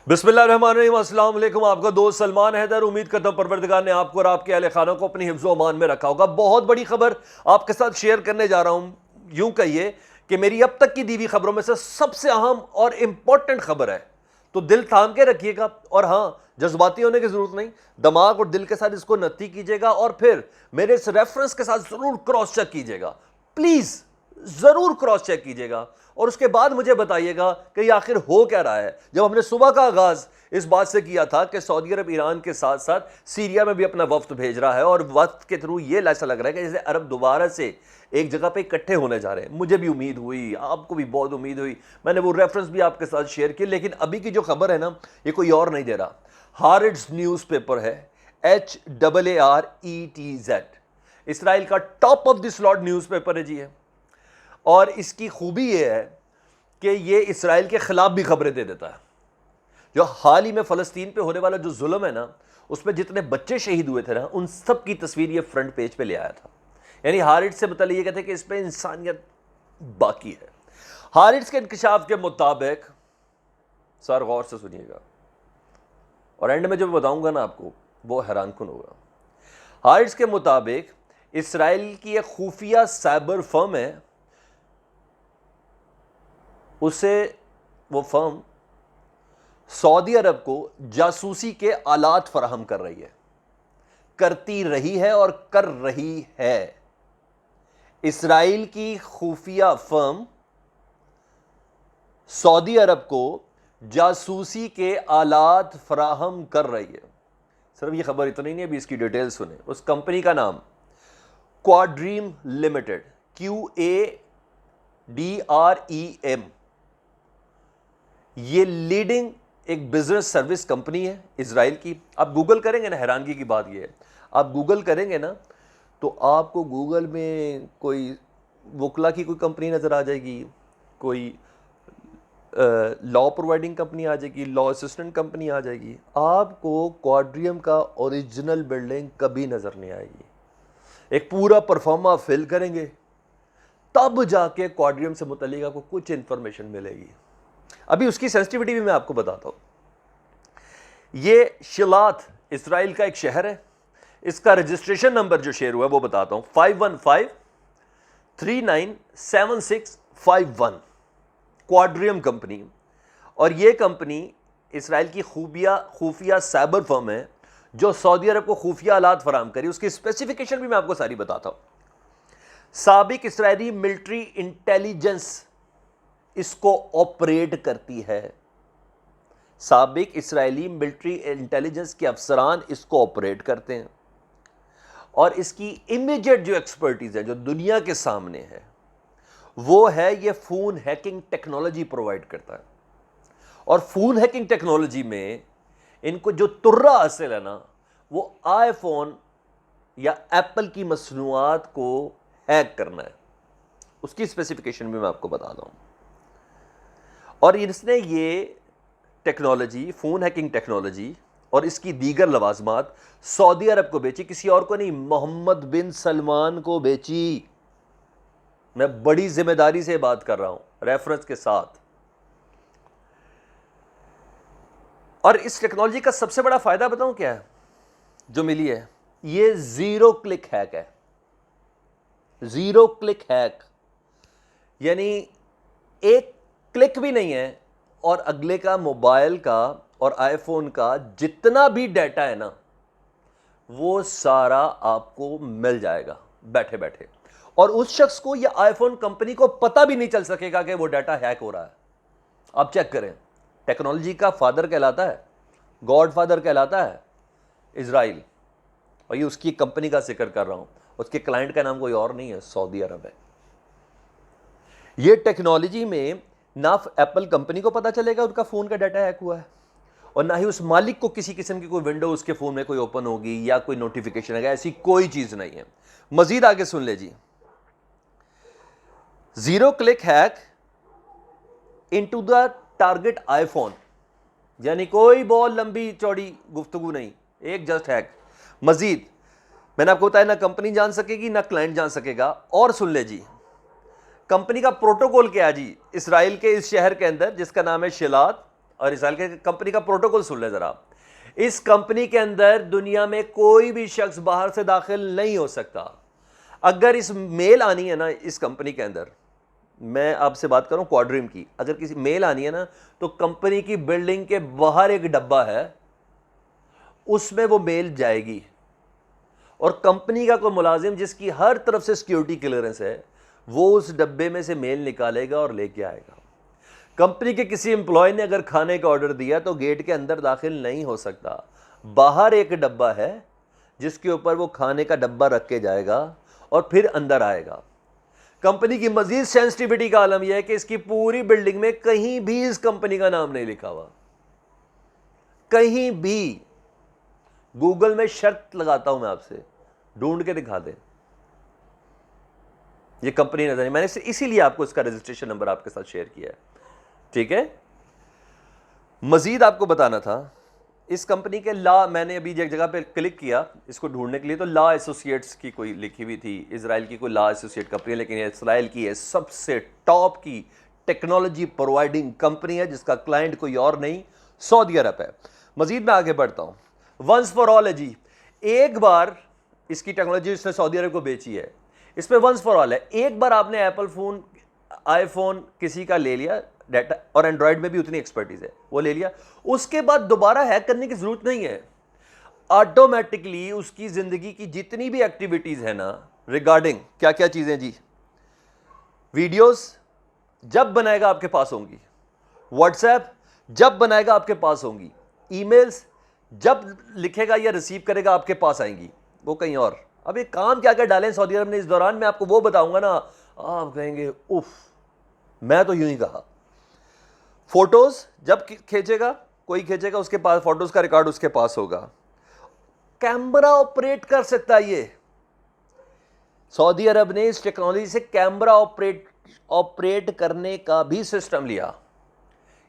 बिस्मिल्लाहिर्रहमानिर्रहीम। अस्सलाम वालेकुम। आपका दोस्त सलमान हैदर। उम्मीद करता हूं परवरदिगार ने आपको और आपके अहले खाना को अपनी हिफ्ज़ो अमान में रखा होगा। बहुत बड़ी खबर आपके साथ शेयर करने जा रहा हूं। यूं कहिए कि मेरी अब तक की दी हुई खबरों में से सबसे अहम और इंपॉर्टेंट खबर है, तो दिल थाम के रखिएगा। और हाँ, जज्बाती होने की जरूरत नहीं, दिमाग और दिल के साथ इसको नत्ती कीजिएगा और फिर मेरे इस रेफरेंस के साथ जरूर क्रॉस चेक कीजिएगा। प्लीज जरूर क्रॉस चेक कीजिएगा और उसके बाद मुझे बताइएगा कि ये आखिर हो क्या रहा है। जब हमने सुबह का आगाज इस बात से किया था कि सऊदी अरब ईरान के साथ साथ सीरिया में भी अपना वफ्द भेज रहा है और वक्त के थ्रू ये ऐसा लग रहा है कि जैसे अरब दोबारा से एक जगह पे इकट्ठे होने जा रहे हैं। मुझे भी उम्मीद हुई, आपको भी बहुत उम्मीद हुई, मैंने वो रेफरेंस भी आपके साथ शेयर किया। लेकिन अभी की जो खबर है ना, ये कोई और नहीं दे रहा, हारिट्स न्यूज़पेपर है, HARETZ, इसराइल का top of the slot newspaper है जी है। और इसकी खूबी यह है कि ये इसराइल के खिलाफ भी खबरें दे देता है। जो हाल ही में फ़लस्तीन पे होने वाला जो जुल्म है ना, उसमें जितने बच्चे शहीद हुए थे ना, उन सब की तस्वीर ये फ्रंट पेज पे ले आया था। यानी हारिट्स से मतलब ये कहते हैं कि इस पे इंसानियत बाकी है। हारिट्स के इंकशाफ के मुताबिक, सर गौर से सुनिएगा और एंड में जो बताऊंगा ना आपको वो हैरानकुन होगा। हारिट्स के मुताबिक इसराइल की एक खुफिया साइबर फर्म है, उसे वो फर्म सऊदी अरब को जासूसी के आलात फराहम कर रही है, करती रही है और कर रही है। इसराइल की खुफिया फर्म सऊदी अरब को जासूसी के आलात फराहम कर रही है। सिर्फ ये खबर इतनी नहीं, अभी इसकी डिटेल सुने। उस कंपनी का नाम क्वाड्रीम लिमिटेड, QADREM, ये लीडिंग एक बिजनेस सर्विस कंपनी है इसराइल की। आप गूगल करेंगे ना, हैरानगी की बात यह है, आप गूगल करेंगे ना तो आपको गूगल में कोई वकला की कोई कंपनी नज़र आ जाएगी, कोई लॉ प्रोवाइडिंग कंपनी आ जाएगी, लॉ असिस्टेंट कंपनी आ जाएगी। आपको क्वाड्रियम का ओरिजिनल बिल्डिंग कभी नज़र नहीं आएगी। एक पूरा परफॉर्मा फिल करेंगे तब जाके क्वाड्रियम से मुतल्लिक आपको कुछ इंफॉर्मेशन मिलेगी। अभी उसकी सेंसिटिविटी भी मैं आपको बताता हूं। ये शिलात इसराइल का एक शहर है। इसका रजिस्ट्रेशन नंबर जो शेयर हुआ है वो बताता हूं, 515397651, क्वाड्रियम कंपनी। और ये कंपनी इसराइल की खुफिया साइबर फर्म है जो सऊदी अरब को खुफिया आलात फराहम करी। उसकी स्पेसिफिकेशन भी मैं आपको सारी बताता हूं। साबिक इसराइली मिलिट्री इंटेलिजेंस इसको ऑपरेट करती है। साबिक इसराइली मिलिट्री इंटेलिजेंस के अफसरान इसको ऑपरेट करते हैं और इसकी इमीडिएट जो एक्सपर्टीज है जो दुनिया के सामने है वो है ये फोन हैकिंग टेक्नोलॉजी प्रोवाइड करता है। और फोन हैकिंग टेक्नोलॉजी में इनको जो तुर्रा हासिल है ना, वो आईफोन या एप्पल की मसनूआत को हैक करना है। उसकी स्पेसिफिकेशन भी मैं आपको बता दूं। और इसने ये टेक्नोलॉजी, फोन हैकिंग टेक्नोलॉजी और इसकी दीगर लवाजमात सऊदी अरब को बेची, किसी और को नहीं, मोहम्मद बिन सलमान को बेची। मैं बड़ी जिम्मेदारी से बात कर रहा हूं, रेफरेंस के साथ। और इस टेक्नोलॉजी का सबसे बड़ा फायदा बताऊं क्या है जो मिली है? ये जीरो क्लिक हैक है। जीरो क्लिक हैक यानी एक क्लिक भी नहीं है और अगले का मोबाइल का और आईफोन का जितना भी डाटा है ना, वो सारा आपको मिल जाएगा बैठे बैठे। और उस शख्स को या आईफोन कंपनी को पता भी नहीं चल सकेगा कि वो डाटा हैक हो रहा है। आप चेक करें, टेक्नोलॉजी का फादर कहलाता है, गॉड फादर कहलाता है इजराइल। और ये उसकी कंपनी का जिक्र कर रहा हूं, उसके क्लाइंट का नाम कोई और नहीं है, सऊदी अरब है। ये टेक्नोलॉजी में ना एप्पल कंपनी को पता चलेगा उनका फोन का डाटा हैक हुआ है और ना ही उस मालिक को किसी किस्म की कोई विंडो उसके फोन में कोई ओपन होगी या कोई नोटिफिकेशन आएगा। ऐसी कोई चीज नहीं है। मजीद आगे सुन ले जी। Zero click hack into the target iPhone, यानी कोई बहुत लंबी चौड़ी गुफ्तगू नहीं, एक जस्ट हैक। मजीद मैंने आपको बताया, ना कंपनी जान सकेगी ना क्लाइंट जान सकेगा। और सुन ले जी, कंपनी का प्रोटोकॉल क्या है जी इसराइल के इस शहर के अंदर जिसका नाम है शिलात, और इसराइल के कंपनी का प्रोटोकॉल सुन लें जरा। इस कंपनी के अंदर दुनिया में कोई भी शख्स बाहर से दाखिल नहीं हो सकता। अगर इस मेल आनी है ना इस कंपनी के अंदर, मैं आपसे बात करूं क्वाड्रीम की, अगर किसी मेल आनी है ना तो कंपनी की बिल्डिंग के बाहर एक डब्बा है, उसमें वो मेल जाएगी और कंपनी का कोई मुलाजिम जिसकी हर तरफ से सिक्योरिटी क्लियरेंस है वो उस डब्बे में से मेल निकालेगा और लेके आएगा। कंपनी के किसी एम्प्लॉय ने अगर खाने का ऑर्डर दिया तो गेट के अंदर दाखिल नहीं हो सकता, बाहर एक डब्बा है जिसके ऊपर वो खाने का डब्बा रख के जाएगा और फिर अंदर आएगा। कंपनी की मजीद सेंसिटिविटी का आलम यह है कि इसकी पूरी बिल्डिंग में कहीं भी इस कंपनी का नाम नहीं लिखा हुआ, कहीं भी। गूगल में शर्त लगाता हूं मैं आपसे, ढूंढ के दिखा दे, ये कंपनी नजर नहीं। मैंने इसीलिए आपको इसका रजिस्ट्रेशन नंबर आपके साथ शेयर किया है, ठीक है। मजीद आपको बताना था इस कंपनी के लॉ, मैंने अभी एक जगह पे क्लिक किया इसको ढूंढने के लिए, तो लॉ एसोसिएट्स की कोई लिखी हुई थी, इजराइल की कोई लॉ एसोसिएट कंपनी है, लेकिन ये इजराइल की है सबसे टॉप की टेक्नोलॉजी प्रोवाइडिंग कंपनी है जिसका क्लाइंट कोई और नहीं, सऊदी अरब है। मजीद मैं आगे बढ़ता हूं, वंस फॉर ऑल है जी। एक बार इसकी टेक्नोलॉजी इसने सऊदी अरब को बेची है, इसमें वंस फॉर ऑल है। एक बार आपने एप्पल फोन, आईफोन किसी का ले लिया डाटा, और एंड्रॉयड में भी उतनी एक्सपर्टीज है, वो ले लिया, उसके बाद दोबारा हैक करने की जरूरत नहीं है। ऑटोमेटिकली उसकी जिंदगी की जितनी भी एक्टिविटीज है ना, रिगार्डिंग क्या क्या चीजें जी, वीडियोस जब बनाएगा आपके पास होंगी, व्हाट्सएप जब बनाएगा आपके पास होंगी, ईमेल्स जब लिखेगा या रिसीव करेगा आपके पास आएंगी, वो कहीं और। अब ये काम क्या क्या डालें सऊदी अरब ने इस दौरान, मैं आपको वो बताऊंगा ना, आप कहेंगे उफ, मैं तो यूं ही कहा। फोटोज जब खींचेगा, कोई खींचेगा उसके पास फोटोज का रिकॉर्ड उसके पास होगा। कैमरा ऑपरेट कर सकता है ये, सऊदी अरब ने इस टेक्नोलॉजी से कैमरा ऑपरेट करने का भी सिस्टम लिया।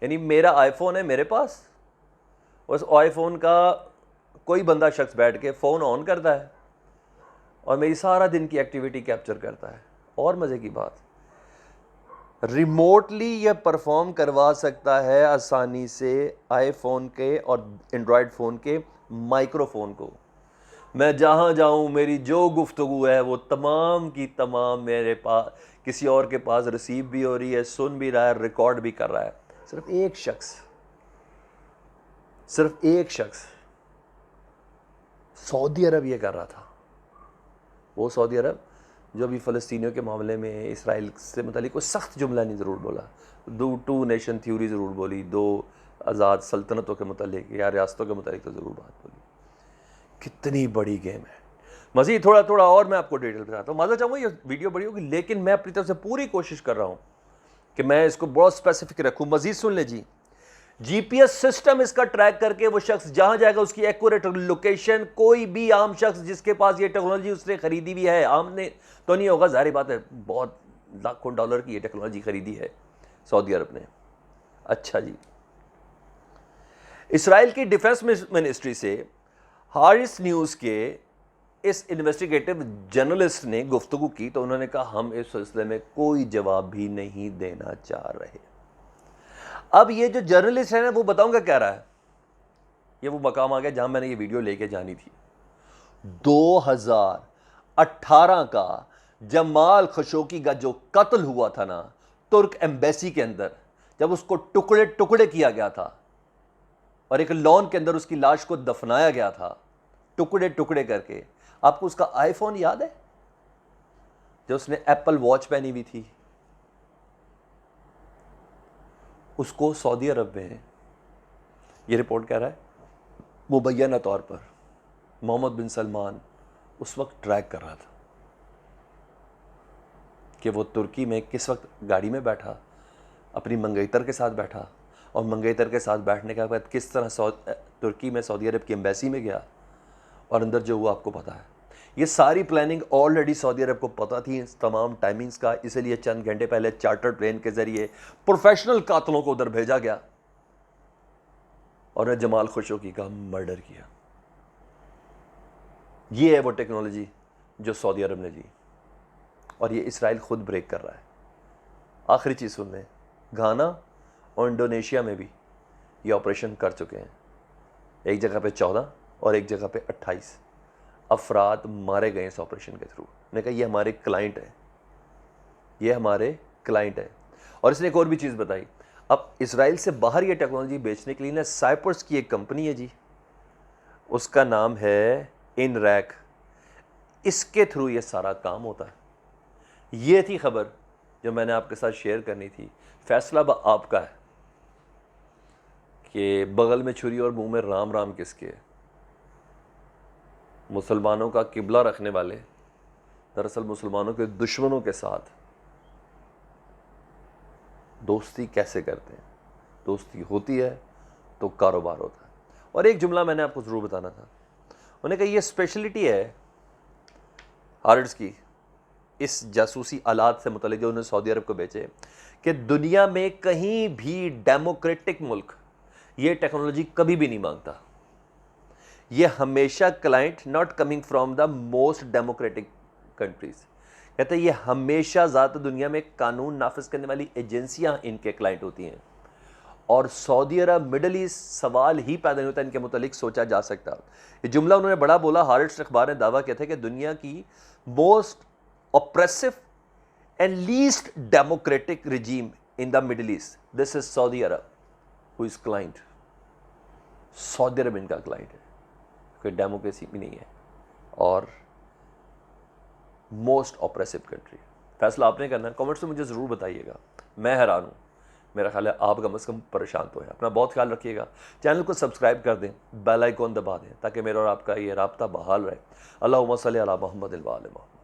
यानी मेरा आईफोन है मेरे पास, उस आईफोन का कोई बंदा शख्स बैठ के फोन ऑन करता है और मेरी सारा दिन की एक्टिविटी कैप्चर करता है। और मजे की बात, रिमोटली यह परफॉर्म करवा सकता है आसानी से आईफोन के और एंड्रॉयड फ़ोन के माइक्रोफोन को। मैं जहाँ जाऊँ मेरी जो गुफ्तगू है वो तमाम की तमाम मेरे पास, किसी और के पास रिसीव भी हो रही है, सुन भी रहा है, रिकॉर्ड भी कर रहा है। सिर्फ एक शख्स सऊदी अरब ये कर रहा था। वो सऊदी अरब जो भी फ़लस्तीनियों के मामले में इसराइल से मुतालिक कोई सख्त जुमला नहीं ज़रूर बोला, टू नेशन थ्योरी ज़रूर बोली, दो आज़ाद सल्तनतों के मुतालिक या रियासतों के मुतालिक तो ज़रूर बात बोली। कितनी बड़ी गेम है। मज़ीद थोड़ा थोड़ा और मैं आपको डिटेल बताता हूँ। माज़ा चाहूँगा ये वीडियो बड़ी होगी, लेकिन मैं अपनी तरफ से पूरी कोशिश कर रहा हूँ कि मैं इसको बहुत स्पेसिफिक रखूँ। मज़ीद सुन ले जी, जीपीएस सिस्टम इसका ट्रैक करके वो शख्स जहां जाएगा उसकी एक्यूरेट लोकेशन, कोई भी आम शख्स जिसके पास ये टेक्नोलॉजी उसने खरीदी भी है, आम ने तो नहीं होगा, जाहिर बात है, बहुत लाखों डॉलर की ये टेक्नोलॉजी खरीदी है सऊदी अरब ने। अच्छा जी, इसराइल की डिफेंस मिनिस्ट्री से हारिस न्यूज़ के इस इन्वेस्टिगेटिव जर्नलिस्ट ने गुफ्तगू की तो उन्होंने कहा हम इस सिलसिले में कोई जवाब भी नहीं देना चाह रहे। अब ये जो जर्नलिस्ट है ना, वो बताऊंगा क्या रहा है। ये वो मकाम आ गया जहां मैंने ये वीडियो लेके जानी थी। 2018 का जमाल खशोगी का जो कत्ल हुआ था ना तुर्क एम्बेसी के अंदर, जब उसको टुकड़े टुकड़े किया गया था और एक लॉन के अंदर उसकी लाश को दफनाया गया था टुकड़े टुकड़े करके। आपको उसका आईफोन याद है जो उसने एप्पल वॉच पहनी हुई थी? उसको सऊदी अरब में, ये रिपोर्ट कह रहा है, मुबैना तौर पर मोहम्मद बिन सलमान उस वक्त ट्रैक कर रहा था कि वो तुर्की में किस वक्त गाड़ी में बैठा, अपनी मंगेतर के साथ बैठा, और मंगेतर के साथ बैठने के बाद किस तरह तुर्की में सऊदी अरब की एम्बेसी में गया और अंदर जो हुआ आपको पता है। ये सारी प्लानिंग ऑलरेडी सऊदी अरब को पता थी, इस तमाम टाइमिंग्स का, इसलिए चंद घंटे पहले चार्टर्ड प्लेन के जरिए प्रोफेशनल कातलों को उधर भेजा गया और जमाल खशोगी का मर्डर किया। ये है वो टेक्नोलॉजी जो सऊदी अरब ने ली और ये इसराइल खुद ब्रेक कर रहा है। आखिरी चीज़ सुन लें, घाना और इंडोनेशिया में भी ये ऑपरेशन कर चुके हैं। एक जगह पे 14 और एक जगह पे 28 अफराद मारे गए इस ऑपरेशन के थ्रू। मैंने कहा ये हमारे क्लाइंट है, ये हमारे क्लाइंट है। और इसने एक और भी चीज़ बताई, अब इसराइल से बाहर ये टेक्नोलॉजी बेचने के लिए ना साइप्रस की एक कंपनी है जी, उसका नाम है इनरैक, इसके थ्रू ये सारा काम होता है। ये थी खबर जो मैंने आपके साथ शेयर करनी थी। फैसला आपका है कि बगल में छुरी और मुंह में राम राम किसके है। मुसलमानों का किबला रखने वाले दरअसल मुसलमानों के दुश्मनों के साथ दोस्ती कैसे करते हैं। दोस्ती होती है तो कारोबार होता है। और एक जुमला मैंने आपको ज़रूर बताना था, उन्होंने कहा ये स्पेशलिटी है हार्ड्स की इस जासूसी आलात से मुतल्लिक जो उन्होंने सऊदी अरब को बेचे, कि दुनिया में कहीं भी डेमोक्रेटिक मुल्क ये टेक्नोलॉजी कभी भी नहीं मांगता। ये हमेशा client not coming from the most democratic countries, कहते हैं ये हमेशा ज़्यादा दुनिया में कानून नाफिज करने वाली एजेंसियां इनके क्लाइंट होती हैं। और सऊदी अरब, मिडल ईस्ट, सवाल ही पैदा नहीं होता इनके मुतालिक सोचा जा सकता। ये जुमला उन्होंने बड़ा बोला। हार्ट्स अखबार ने दावा किया था कि दुनिया की most oppressive and least democratic regime in the Middle East, this is Saudi Arab who is client. सऊदी अरब इनका क्लाइंट है, कोई डेमोक्रेसी भी नहीं है और मोस्ट ऑप्रेसिव कंट्री। फैसला आपने करना है, कमेंट्स में मुझे ज़रूर बताइएगा। मैं हैरान हूँ, मेरा ख्याल है आप कम से कम परेशान तो है। अपना बहुत ख्याल रखिएगा, चैनल को सब्सक्राइब कर दें, बेल आइकॉन दबा दें ताकि मेरा और आपका ये राब्ता बहाल रहे। अल्लाहुम्मा सल्ली अला मुहम्मद व आले मुहम्मद।